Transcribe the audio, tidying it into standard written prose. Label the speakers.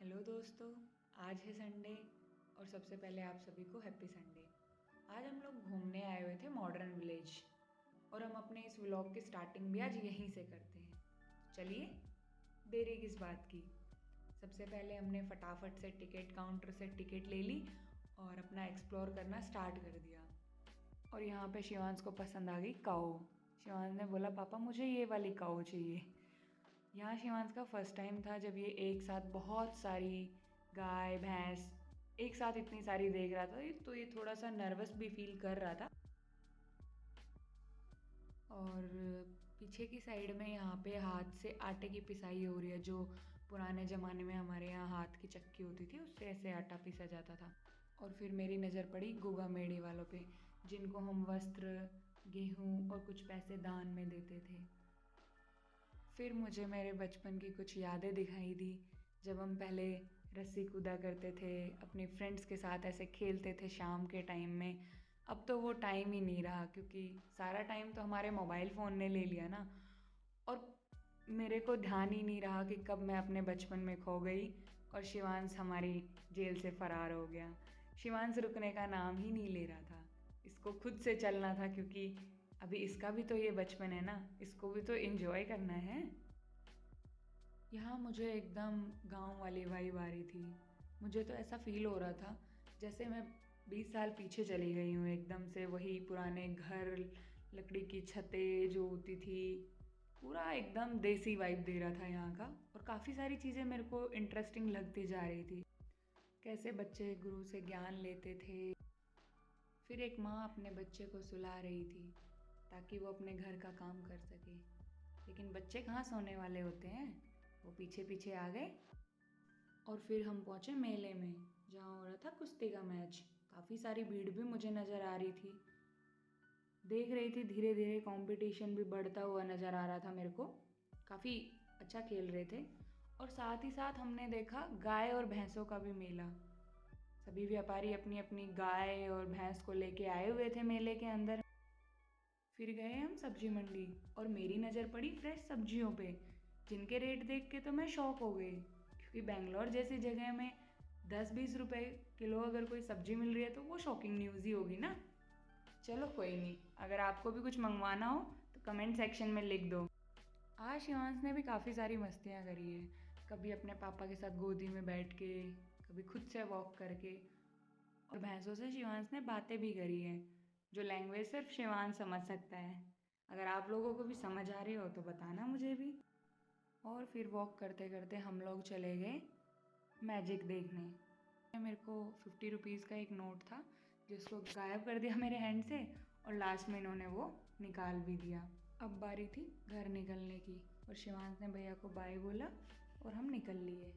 Speaker 1: Hello दोस्तों, आज है संडे और सबसे पहले आप सभी को हैप्पी संडे। आज हम लोग घूमने आए हुए थे मॉडर्न विलेज और हम अपने इस व्लॉग की स्टार्टिंग भी आज यहीं से करते हैं। चलिए, देरी किस बात की। सबसे पहले हमने फटाफट से टिकट काउंटर से टिकट ले ली और अपना एक्सप्लोर करना स्टार्ट कर दिया। और यहाँ पे शिवांश को पसंद आ गई काऊ। शिवांश ने बोला, पापा मुझे ये वाली काऊ चाहिए। यहाँ शिवांश का फर्स्ट टाइम था जब ये एक साथ बहुत सारी गाय भैंस एक साथ इतनी सारी देख रहा था, तो ये थोड़ा सा नर्वस भी फील कर रहा था। और पीछे की साइड में यहाँ पे हाथ से आटे की पिसाई हो रही है, जो पुराने ज़माने में हमारे यहाँ हाथ की चक्की होती थी, उससे ऐसे आटा पीसा जाता था। और फिर मेरी नज़र पड़ी गोगा मेड़ी वालों पे, जिनको हम वस्त्र, गेहूँ और कुछ पैसे दान में देते थे। फिर मुझे मेरे बचपन की कुछ यादें दिखाई दी, जब हम पहले रस्सी कूदा करते थे, अपने फ्रेंड्स के साथ ऐसे खेलते थे शाम के टाइम में। अब तो वो टाइम ही नहीं रहा, क्योंकि सारा टाइम तो हमारे मोबाइल फ़ोन ने ले लिया ना। और मेरे को ध्यान ही नहीं रहा कि कब मैं अपने बचपन में खो गई और शिवांश हमारी जेल से फ़रार हो गया। शिवांश रुकने का नाम ही नहीं ले रहा था, इसको खुद से चलना था, क्योंकि अभी इसका भी तो ये बचपन है ना, इसको भी तो एंजॉय करना है। यहाँ मुझे एकदम गांव वाली वाइब आ रही थी। मुझे तो ऐसा फील हो रहा था जैसे मैं 20 साल पीछे चली गई हूँ, एकदम से वही पुराने घर, लकड़ी की छतें जो होती थी, पूरा एकदम देसी वाइब दे रहा था यहाँ का। और काफ़ी सारी चीज़ें मेरे को इंटरेस्टिंग लगती जा रही थी, कैसे बच्चे गुरु से ज्ञान लेते थे। फिर एक माँ अपने बच्चे को सुला रही थी ताकि वो अपने घर का काम कर सके, लेकिन बच्चे कहाँ सोने वाले होते हैं, वो पीछे पीछे आ गए। और फिर हम पहुँचे मेले में, जहाँ हो रहा था कुश्ती का मैच। काफ़ी सारी भीड़ भी मुझे नज़र आ रही थी, देख रही थी धीरे धीरे कंपटीशन भी बढ़ता हुआ नज़र आ रहा था मेरे को। काफ़ी अच्छा खेल रहे थे। और साथ ही साथ हमने देखा गाय और भैंसों का भी मेला। सभी व्यापारी अपनी अपनी गाय और भैंस को लेके आए हुए थे मेले के अंदर। फिर गए हम सब्जी मंडी और मेरी नज़र पड़ी फ्रेश सब्जियों पे, जिनके रेट देख के तो मैं शॉक हो गई, क्योंकि बेंगलोर जैसी जगह में 10-20 रुपए किलो अगर कोई सब्जी मिल रही है तो वो शॉकिंग न्यूज़ ही होगी ना। चलो कोई नहीं, अगर आपको भी कुछ मंगवाना हो तो कमेंट सेक्शन में लिख दो। आज शिवांश ने भी काफ़ी सारी मस्तियाँ करी है, कभी अपने पापा के साथ गोदी में बैठ के, कभी खुद से वॉक करके। और भैंसों से शिवांश ने बातें भी करी हैं, जो लैंग्वेज सिर्फ शिवांश समझ सकता है। अगर आप लोगों को भी समझ आ रही हो तो बताना मुझे भी। और फिर वॉक करते करते हम लोग चले गए मैजिक देखने। मेरे को 50 रुपीज़ का एक नोट था, जिसको गायब कर दिया मेरे हैंड से, और लास्ट में इन्होंने वो निकाल भी दिया। अब बारी थी घर निकलने की, और शिवांश ने भैया को बाय बोला और हम निकल लिए।